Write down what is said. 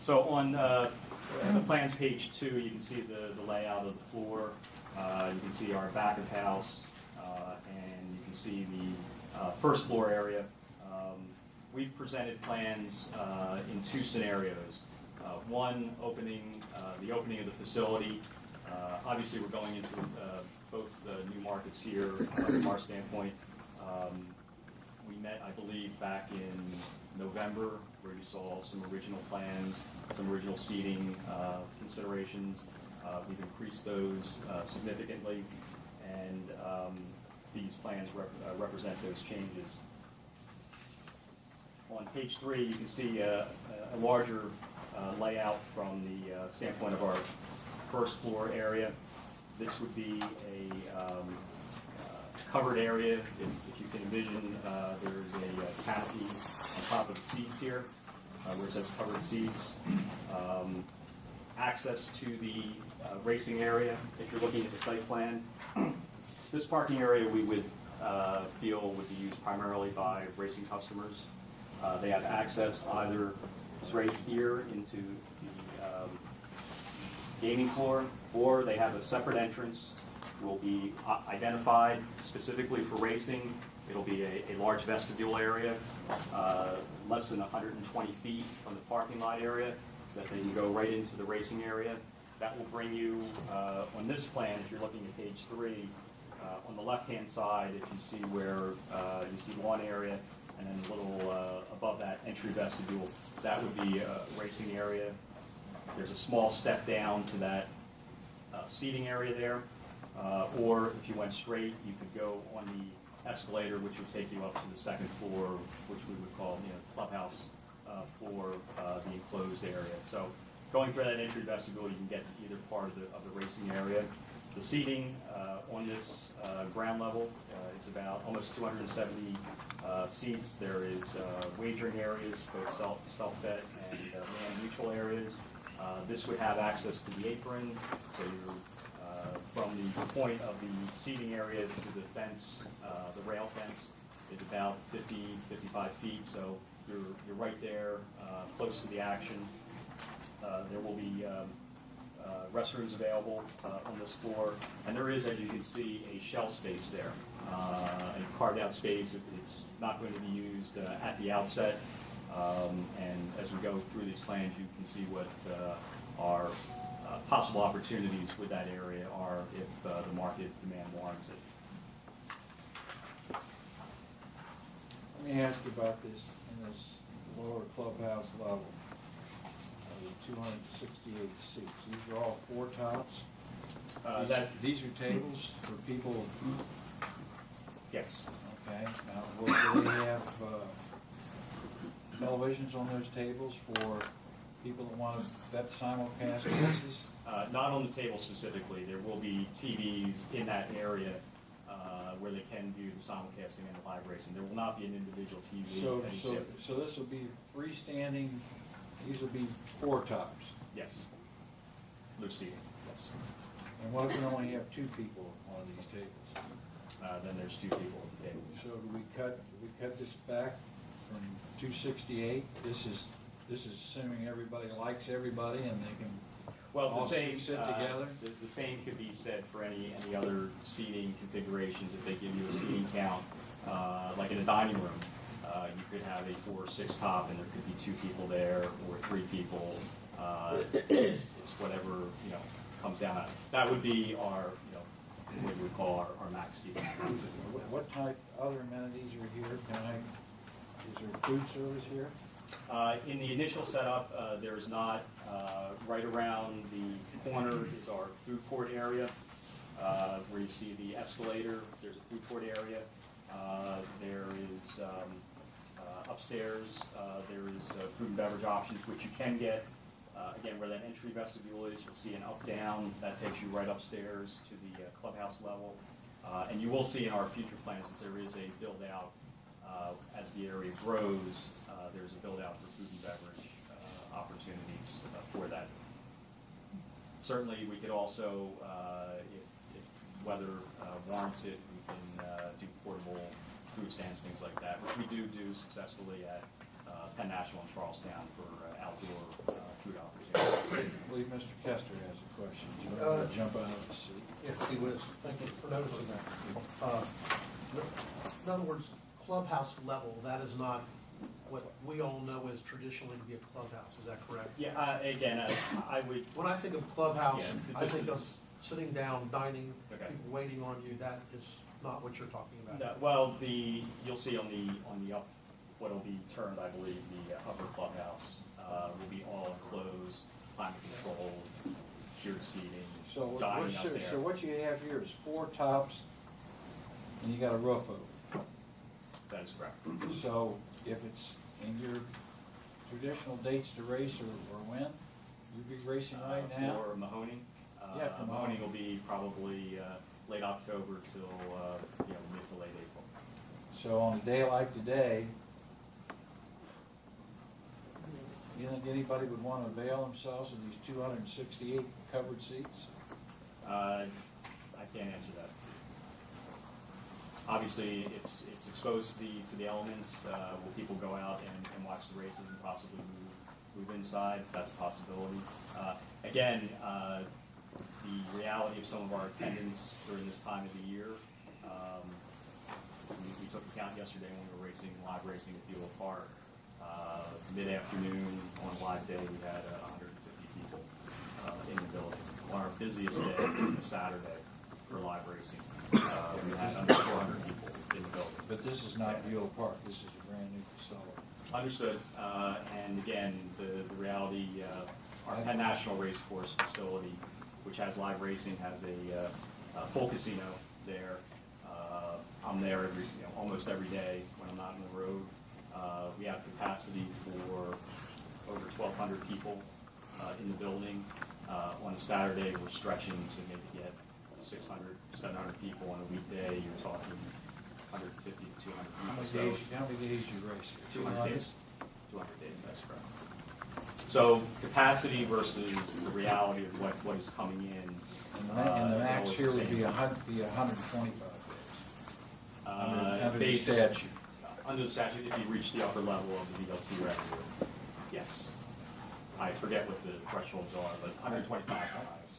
So on the plans page 2, you can see the layout of the floor. You can see our back of house, and you can see the first floor area. We've presented plans in 2 scenarios. One, the opening of the facility. Obviously, we're going into both new markets here from our standpoint. We met, I believe, back in November, where you saw some original plans, some original seating considerations. We've increased those significantly, and these plans represent those changes. On page 3, you can see a larger layout from the standpoint of our first floor area. This would be a covered area. If you can envision, there's a canopy on top of the seats here, where it says covered seats. Access to the racing area, if you're looking at the site plan. This parking area we would feel would be used primarily by racing customers. They have access either straight here into the gaming floor, or they have a separate entrance. Will be identified specifically for racing. It'll be a large vestibule area, less than 120 feet from the parking lot area, that they can go right into the racing area. That will bring you, on this plan, if you're looking at page 3, on the left-hand side, if you see where you see lawn area, and then a little above that entry vestibule, that would be a racing area. There's a small step down to that seating area there, or if you went straight, you could go on the escalator, which would take you up to the second floor, which we would call clubhouse floor, the enclosed area. So going through that entry vestibule, you can get to either part of the racing area. The seating on this ground level is about almost 270 seats. There is wagering areas, both self-bet and man-neutral areas. This would have access to the apron, so you're from the point of the seating area to the fence, the rail fence is about 55 feet, so you're right there, close to the action. There will be restrooms available on this floor, and there is, as you can see, a shelf space there, a carved out space. It's not going to be used at the outset, and as we go through these plans, you can see what our possible opportunities with that area are if the market demand warrants it. Let me ask you about this in this lower clubhouse level. 268 seats. These are all 4 tops. These are tables for people. Yes. Okay. Now, will they have televisions on those tables for people that want to bet simulcast races? Not on the table specifically. There will be TVs in that area where they can view the simulcasting and the live racing. There will not be an individual TV. So this will be freestanding. These will be 4 tops. Yes. Loose seating. Yes. And what if we only have 2 people on these tables? Then there's 2 people at the table. So do we cut this back from 268? This is assuming everybody likes everybody and they can all sit together? The same could be said for any other seating configurations. If they give you a seating count, like in a dining room, you could have a 4 or 6 top, and there could be 2 people there or 3 people. It's whatever comes down. That would be our what we would call our max seating. What type other amenities are here? Is there food service here? In the initial setup, there's not. Right around the corner is our food court area, where you see the escalator. There's a food court area. There is upstairs. There is food and beverage options, which you can get. Again, where that entry vestibule is, you'll see an up-down. That takes you right upstairs to the clubhouse level. And you will see in our future plans that there is a build-out as the area grows. There's a build-out for food and beverage opportunities for that. Certainly, we could also, if weather warrants it, we can do portable food stands, things like that, which we do successfully at Penn National in Charlestown for outdoor food opportunities. I believe Mr. Kester has a question. Do you want to jump out of the seat? If he was, thank you for noticing that. In other words, clubhouse level, that is not what we all know is traditionally to be a clubhouse, is that correct? Yeah, again, I would, When I think of clubhouse, Yeah, I this think of is- sitting down, dining, Okay. people waiting on you, that is not what you're talking about. no, well, you'll see on the up, what'll be termed, I believe, the upper clubhouse, will be all enclosed, climate controlled, tiered seating, So dining up there. so what you have here is 4 tops, and you got a roof over That is correct. it. So if it's in your traditional dates to race or when, you'd be racing right now? For Mahoney. Yeah, for Mahoney Mahoney. will be probably late October till mid to late April. So on a day like today, you think anybody would want to avail themselves of these 268 covered seats? I can't answer that. Obviously, it's exposed to the elements. Will people go out and watch the races and possibly move inside? That's a possibility. Again, the reality of some of our attendance during this time of the year, we took account yesterday when we were live racing at Beulah Park. Mid-afternoon on a live day, we had 150 people in the building. On our busiest day, a Saturday for live racing, we had under 400 people in the building. But this is not Beulah Park, this is a brand new facility. Understood. And again, the reality, our Penn National Race Course facility, which has live racing, has a full casino there. I'm there almost every day when I'm not on the road. We have capacity for over 1,200 people in the building. On a Saturday, we're stretching to maybe get 600, 700 people. On a weekday, you're talking 150 to 200 How people. many days you race here? 200 days. 200 days, that's correct. So capacity versus the reality of what is coming in. And the is max always here the would same. be 125 days. Under the Base- statute. Under the statute, if you reach the upper level of the VLT revenue, yes. I forget what the thresholds are, but 125 guys.